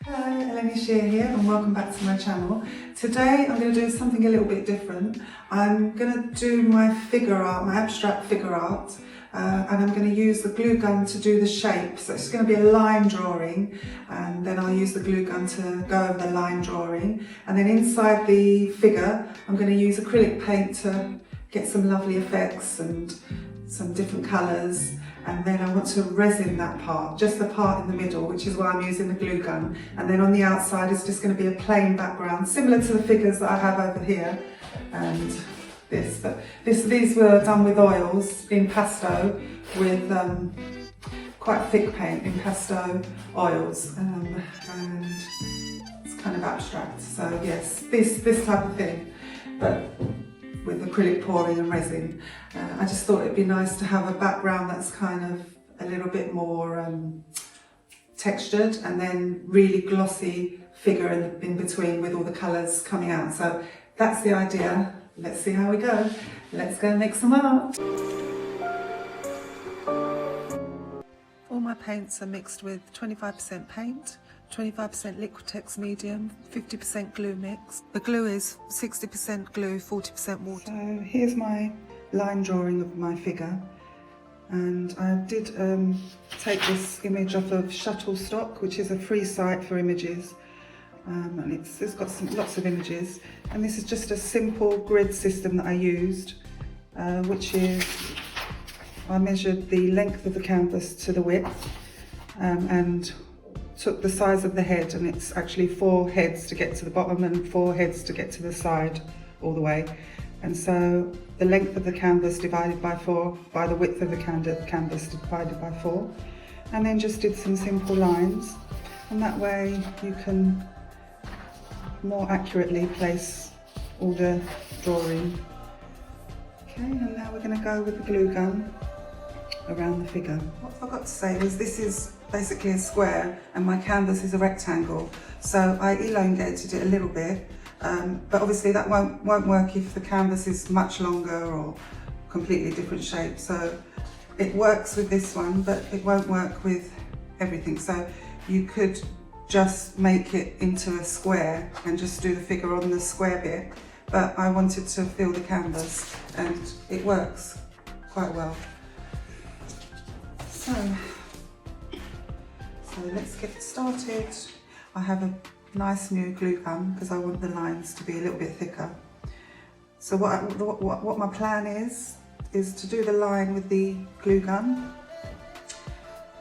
Hello, Eleni Shia here and welcome back to my channel. Today I'm going to do something a little bit different. I'm going to do my figure art, my abstract figure art, and I'm going to use the glue gun to do the shape. So it's going to be a line drawing, and then I'll use the glue gun to go over the line drawing. And then inside the figure I'm going to use acrylic paint to get some lovely effects and some different colours. And then I want to resin that part, just the part in the middle, which is why I'm using the glue gun. And then on the outside it's just going to be a plain background, similar to the figures that I have over here and this. But these were done with oils in pasto with quite thick paint in pasto oils, and it's kind of abstract. So yes, this type of thing, but with acrylic pouring and resin. I just thought it'd be nice to have a background that's kind of a little bit more textured, and then really glossy figure in between with all the colours coming out. So that's the idea. Let's see how we go. Let's go make some art. All my paints are mixed with 25% paint, 25% Liquitex medium, 50% glue mix. The glue is 60% glue, 40% water. So here's my line drawing of my figure, and I did take this image off of Shutterstock, which is a free site for images, and it's got lots of images. And this is just a simple grid system that I used, which is I measured the length of the canvas to the width, and took the size of the head, and it's actually 4 heads to get to the bottom and 4 heads to get to the side all the way. And so the length of the canvas divided by 4 by the width of the canvas divided by 4, and then just did some simple lines, and that way you can more accurately place all the drawing. Okay, and now we're going to go with the glue gun around the figure. What I forgot to say was this is basically a square and my canvas is a rectangle, so I elongated it a little bit, but obviously that won't work if the canvas is much longer or completely different shape. So it works with this one, but it won't work with everything. So you could just make it into a square and just do the figure on the square bit, but I wanted to fill the canvas and it works quite well. So let's get started. I have a nice new glue gun because I want the lines to be a little bit thicker. So what my plan is to do the line with the glue gun.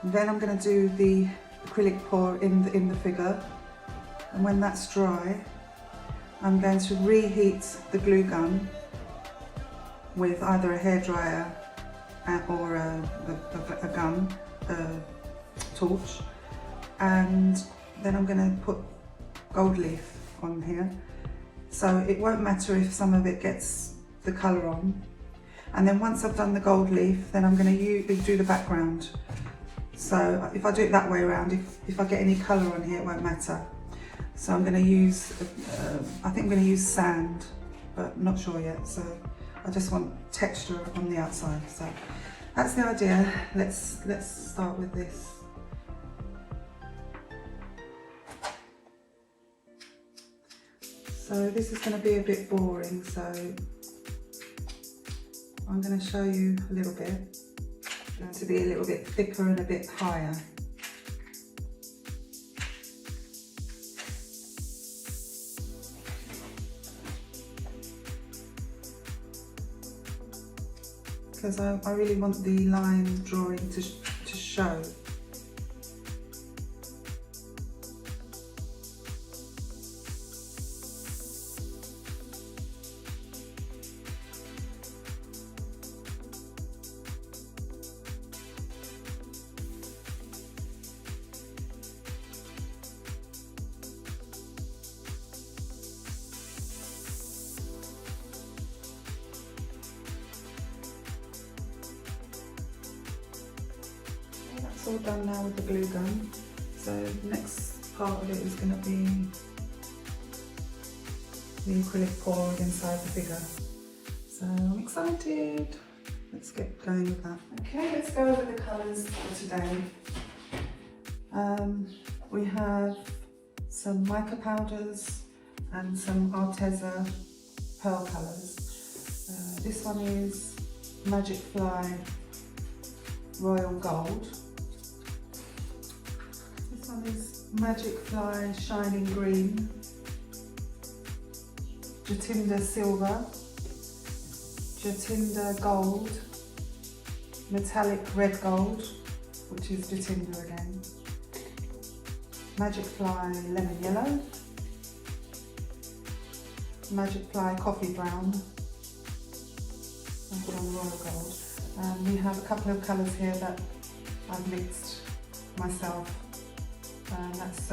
Then I'm going to do the acrylic pour in the figure, and when that's dry I'm going to reheat the glue gun with either a hairdryer or a gun, torch, and then I'm going to put gold leaf on here, so it won't matter if some of it gets the colour on. And then once I've done the gold leaf, then I'm going to do the background. So if I do it that way around, if I get any colour on here, it won't matter. So I'm going to use, I think I'm going to use sand, but not sure yet. So I just want texture on the outside. So that's the idea. Let's start with this. So this is going to be a bit boring, so I'm going to show you a little bit. It's going to be a little bit thicker and a bit higher. Because I really want the line drawing to show. That's all done now with the glue gun. So the next part of it is going to be the acrylic pour inside the figure. So I'm excited. Let's get going with that. Okay, let's go over the colours for today. We have some mica powders and some Arteza pearl colours. This one is Magic Fly Royal Gold. This one is Magic Fly Shining Green, Jatinda Silver, Jatinda Gold, Metallic Red Gold, which is Jatinda again, Magic Fly Lemon Yellow, Magic Fly Coffee Brown, and on Royal Gold. And we have a couple of colours here that I've mixed myself. And that's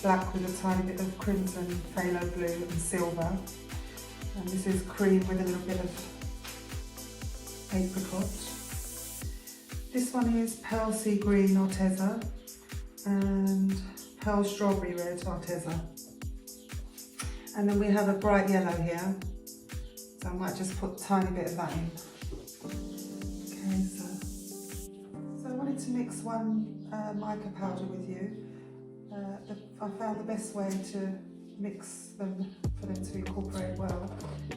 black with a tiny bit of crimson, phthalo blue and silver. And this is cream with a little bit of apricot. This one is Pearl Sea Green Arteza and Pearl Strawberry Red Arteza. And then we have a bright yellow here, so I might just put a tiny bit of that in. Okay, so I wanted to mix one mica powder with you. I found the best way to mix them for them to incorporate well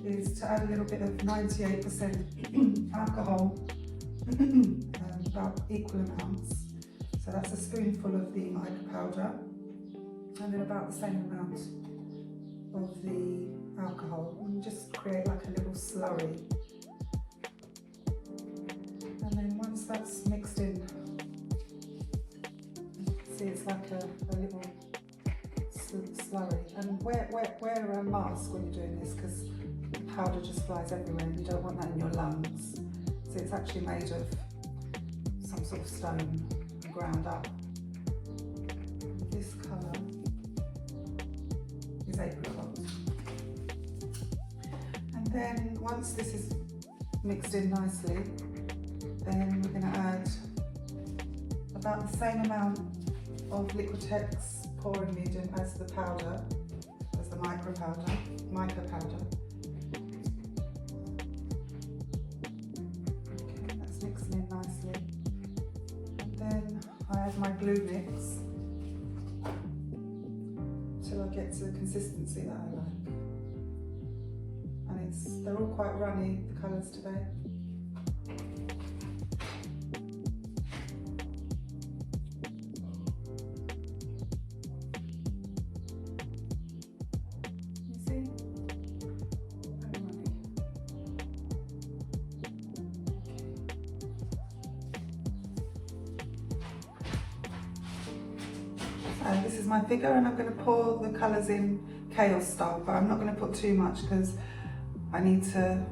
is to add a little bit of 98% alcohol, about equal amounts. So that's a spoonful of the mica powder and then about the same amount of the alcohol, and just create like a little slurry. And then once that's mixed in, you can see it's like a little slurry. And wear a mask when you're doing this, because the powder just flies everywhere and you don't want that in your lungs. So it's actually made of some sort of stone ground up. This colour is apricot. And then once this is mixed in nicely, then we're going to add about the same amount of Liquitex pouring medium as the powder, as the mica powder. Okay, that's mixing in nicely. And then I add my glue mix till I get to the consistency that I like. And they're all quite runny, the colours today. This is my figure, and I'm going to pour the colours in chaos style, but I'm not going to put too much because I need to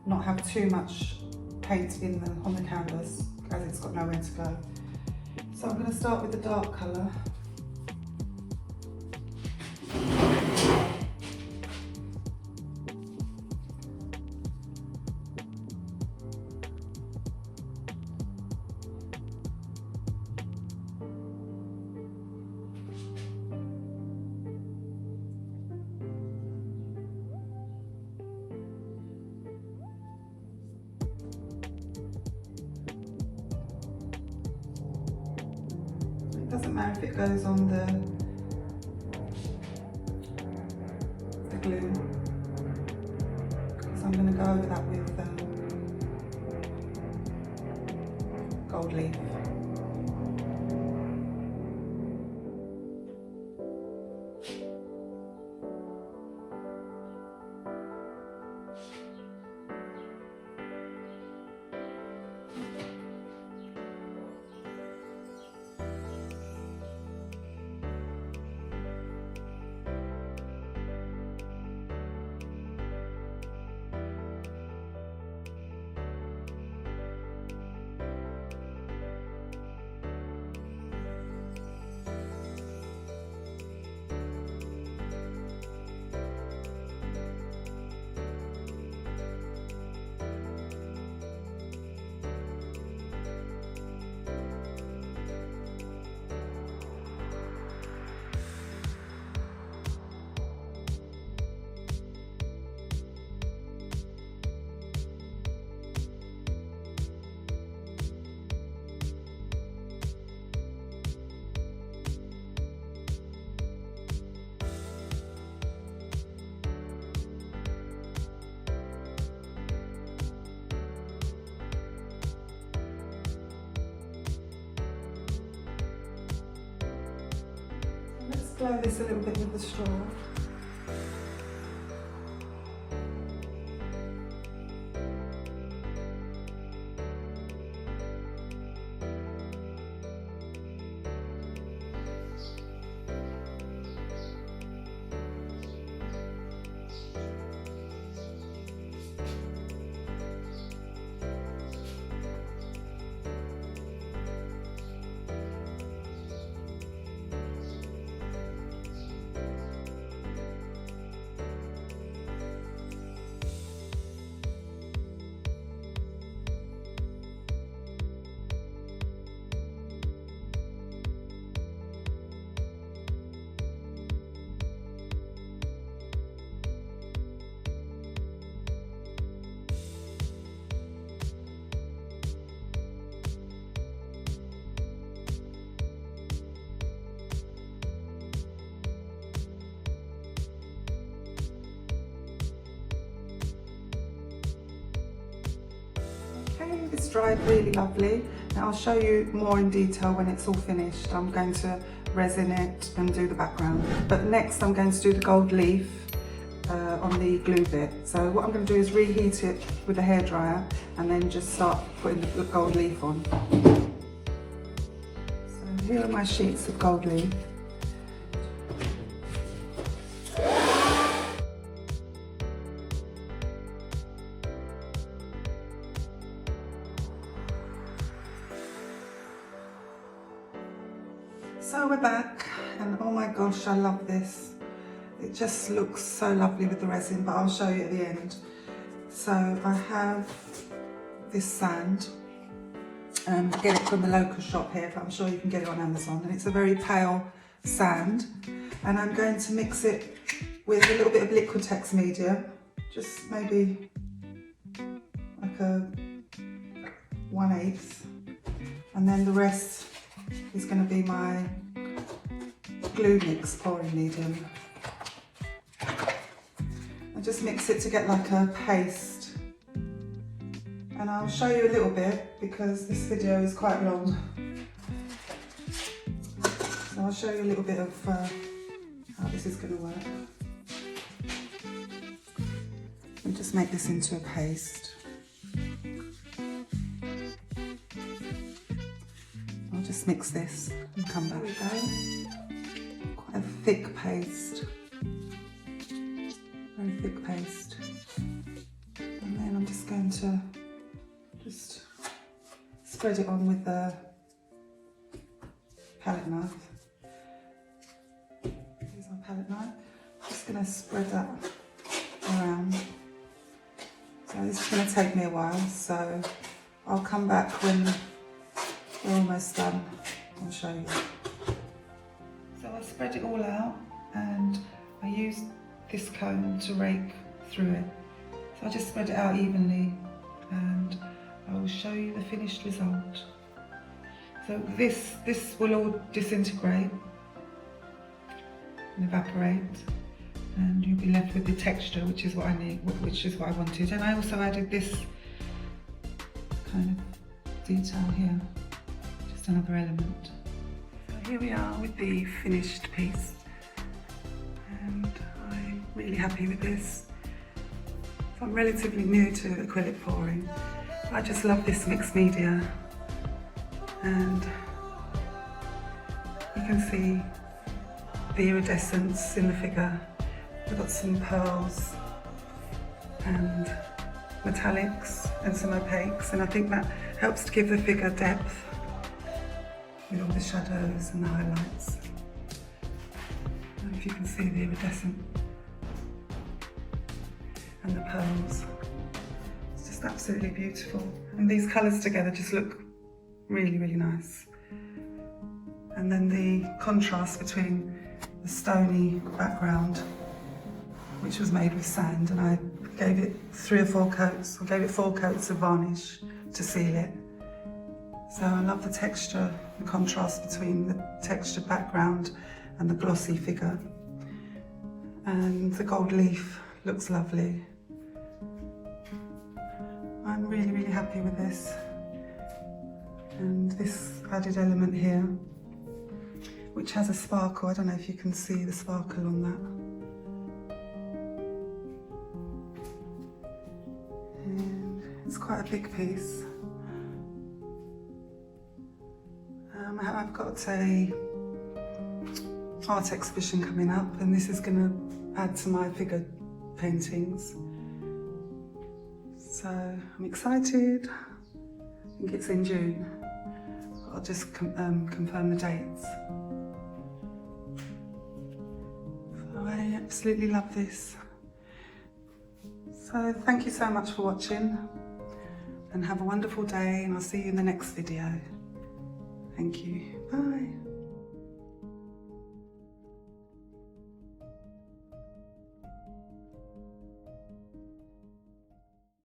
not have too much paint on the canvas, as it's got nowhere to go. So I'm going to start with the dark colour. Doesn't matter if it goes on the glue, because I'm going to go over that with gold leaf. blow this a little bit with the straw. It's dried really lovely. Now I'll show you more in detail when it's all finished. I'm going to resin it and do the background. But next I'm going to do the gold leaf on the glue bit. So what I'm going to do is reheat it with a hairdryer and then just start putting the gold leaf on. So here are my sheets of gold leaf. So we're back, and oh my gosh, I love this. It just looks so lovely with the resin, but I'll show you at the end. So I have this sand, get it from the local shop here, but I'm sure you can get it on Amazon, and it's a very pale sand. And I'm going to mix it with a little bit of Liquitex medium, just maybe like a 1/8, and then the rest is going to be my glue mix pouring medium. I just mix it to get like a paste, and I'll show you a little bit because this video is quite long. So I'll show you a little bit of how this is going to work. And just make this into a paste. Just mix this and come back. There we go. Quite a thick paste. Very thick paste. And then I'm just going to just spread it on with the palette knife. Here's my palette knife. Just going to spread that around. So this is going to take me a while, so I'll come back when we're almost done. I'll show you. So I spread it all out, and I used this comb to rake through it. So I just spread it out evenly, and I will show you the finished result. So this will all disintegrate and evaporate, and you'll be left with the texture, which is what I need, which is what I wanted. And I also added this kind of detail here. Another element. So here we are with the finished piece, and I'm really happy with this. So I'm relatively new to acrylic pouring. I just love this mixed media, and you can see the iridescence in the figure. We've got some pearls and metallics and some opaques, and I think that helps to give the figure depth with all the shadows and the highlights. I don't know if you can see the iridescent and the pearls. It's just absolutely beautiful. And these colours together just look really, really nice. And then the contrast between the stony background, which was made with sand, and I gave it 3 or 4 coats, or gave it 4 coats of varnish to seal it. So I love the texture, the contrast between the textured background and the glossy figure. And the gold leaf looks lovely. I'm really, really happy with this. And this added element here which has a sparkle. I don't know if you can see the sparkle on that. And it's quite a big piece. I've got a art exhibition coming up, and this is going to add to my figure paintings. So I'm excited. I think it's in June. I'll just confirm the dates. So I absolutely love this. So thank you so much for watching, and have a wonderful day, and I'll see you in the next video. Thank you. Bye.